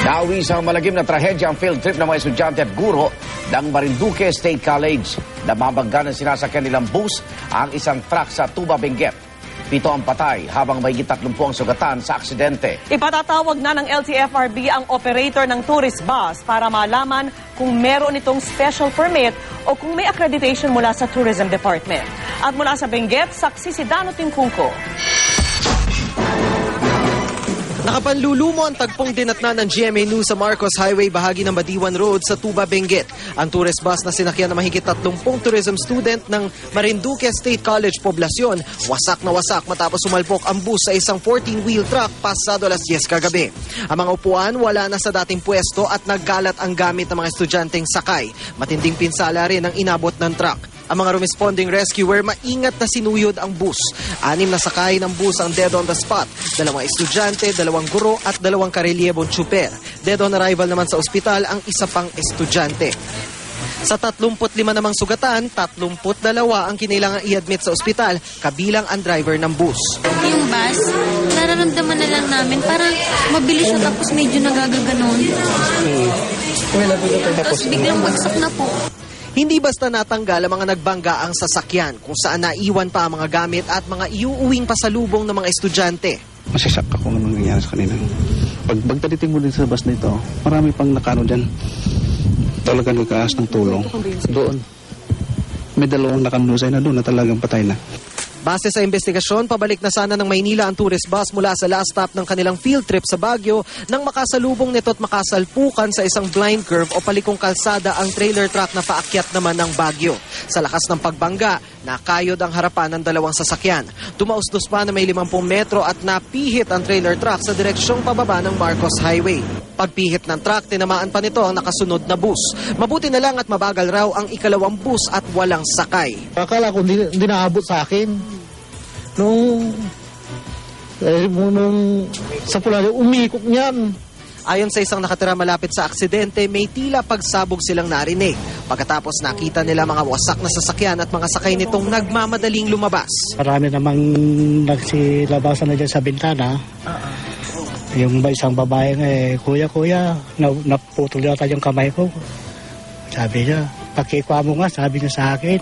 Nawi sa malagim na trahedya ang field trip ng mga estudyante at guro ng Marinduque State College. Namabangga ng sinasakyan nilang bus ang isang truck sa Tuba, Benguet. 7 ang patay habang mahigit 30 ang sugatan sa aksidente. Ipatatawag na ng LTFRB ang operator ng tourist bus para malaman kung meron itong special permit o kung may accreditation mula sa Tourism Department. At mula sa Benguet, saksi si Dano Tingkungko. Nakapanlulumo ang tagpong dinatna ng GMA News sa Marcos Highway bahagi ng Badiwan Road sa Tuba, Benguet. Ang tourist bus na sinakyan na mahigit 30 tourism student ng Marinduque State College Poblacion, wasak na wasak matapos sumalpok ang bus sa isang 14-wheel truck pasado alas 10 kagabi. Ang mga upuan wala na sa dating pwesto at naggalat ang gamit ng mga estudyanteng sakay. Matinding pinsala rin ang inabot ng truck. Ang mga responding rescuer maingat na sinuyod ang bus. 6 na sakay ng bus ang dead on the spot. 2 estudyante, 2 guro at 2 karelyebong tsuper. Dead on arrival naman sa ospital ang isa pang estudyante. Sa 35 namang sugatan, 32 ang kinailangang i-admit sa ospital, kabilang ang driver ng bus. Yung bus, nararamdaman na lang namin, parang mabilis siya tapos medyo nagagaganon. Tapos biglang bagsak na po. Hindi basta natanggal ang mga nagbangga ang sasakyan kung saan naiwan pa ang mga gamit at mga iuuwing pasalubong ng mga estudyante. Masisak ako ng nangyayari sa kanina. Pagtaliting mo din sa bus nito, marami pang nakano dyan. Talagang nagkaas ng tulong. Doon. May 2 nakanusay na doon na talagang patay na. Base sa investigasyon, pabalik na sana ng Maynila ang tourist bus mula sa last stop ng kanilang field trip sa Baguio nang makasalubong nito at makasalpukan sa isang blind curve o palikong kalsada ang trailer truck na paakyat naman ng Baguio. Sa lakas ng pagbangga, nakayod ang harapan ng 2 sasakyan. Tumausdos pa na may 50 metro at napihit ang trailer truck sa direksyong pababa ng Marcos Highway. Pagpihit ng truck, tinamaan pa nito ang nakasunod na bus. Mabuti na lang at mabagal raw ang ikalawang bus at walang sakay. Akala ko hindi naabot sa akin. Nung sa pula, umikot niyan. Ayon sa isang nakatira malapit sa aksidente, may tila pagsabog silang narinig. Pagkatapos nakita nila mga wasak na sasakyan at mga sakay nitong nagmamadaling lumabas. Marami namang nagsilabasan na dyan sa bintana. Yung isang babae nga kuya, naputol yata yung kamay ko. Sabi niya, pakikwa mo nga, sabi niya sa akin.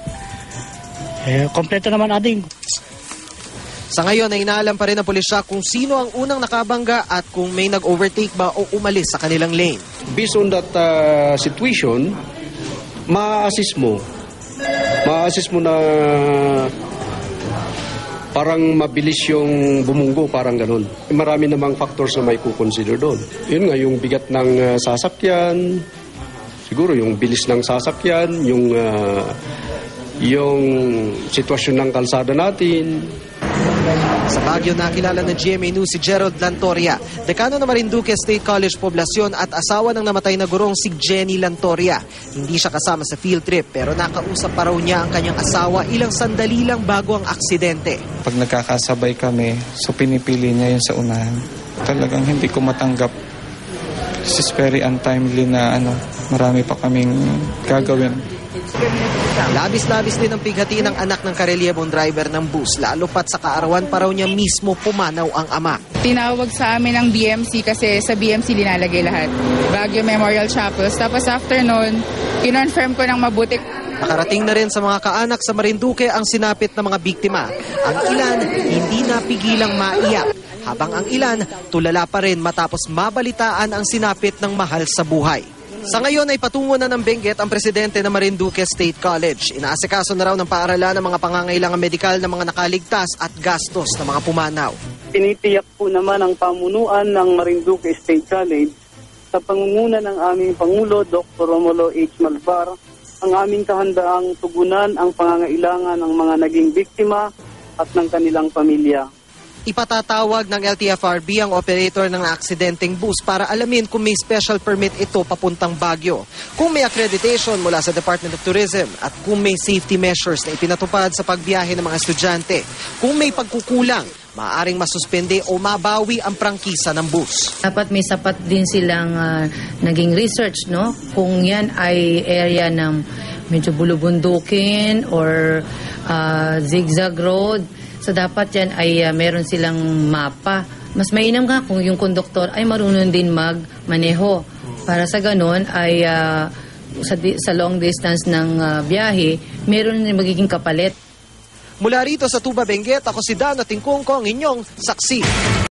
Kompleto naman ading. Sa ngayon ay inaalam pa rin ng pulisya kung sino ang unang nakabangga at kung may nag-overtake ba o umalis sa kanilang lane. Based on that situation, ma-assist mo na parang mabilis yung bumunggo, parang ganun. Marami namang factors na may kukonsider doon. Yun nga, yung bigat ng sasakyan, siguro yung bilis ng sasakyan, yung sitwasyon ng kalsada natin. Sa Baguio, nakilala ng GMA News si Gerald Lantoria, dekano ng Marinduque State College Poblacion at asawa ng namatay na gurong si Jenny Lantoria. Hindi siya kasama sa field trip pero nakausap pa raw niya ang kanyang asawa ilang sandali lang bago ang aksidente. Pag nagkakasabay kami, so pinipili niya yun sa unahan. Talagang hindi ko matanggap. This is very untimely na marami pa kaming gagawin. Labis-labis din ang pighati ng anak ng karelyebong driver ng bus, lalo pat sa kaarawan pa raw niya mismo pumanaw ang ama. Tinawag sa amin ng BMC kasi sa BMC linalagay lahat. Baguio Memorial Chapels. Tapos after nun, kinonfirm ko ng mabuti. Nakarating na rin sa mga kaanak sa Marinduque ang sinapit ng mga biktima. Ang ilan hindi napigilang maiyak, habang ang ilan tulala pa rin matapos mabalitaan ang sinapit ng mahal sa buhay. Sa ngayon ay patungo na ng Benguet ang presidente ng Marinduque State College. Inaasikaso na raw ng paaralan ng mga pangangailangan medikal ng mga nakaligtas at gastos ng mga pumanaw. Tinitiyak po naman ang pamunuan ng Marinduque State College sa pangunguna ng aming Pangulo, Dr. Romulo H. Malvar, ang aming kahandaang tugunan ang pangangailangan ng mga naging biktima at ng kanilang pamilya. Ipatatawag ng LTFRB ang operator ng aksidenteng bus para alamin kung may special permit ito papuntang Baguio, kung may accreditation mula sa Department of Tourism at kung may safety measures na ipinatupad sa pagbiyahe ng mga estudyante. Kung may pagkukulang, maaaring masuspende o mabawi ang prangkisa ng bus. Dapat may sapat din silang naging research, no? Kung yan ay area ng medyo bulubundukin or zigzag road. So dapat yan ay meron silang mapa mas mainam nga kung yung konduktor ay marunong din magmaneho. Para sa ganon ay sa long distance ng biyahe, meron din magiging kapalit. Mula rito sa Tuba Benguet, ako si Dan at Tingkong ko ang inyong saksi.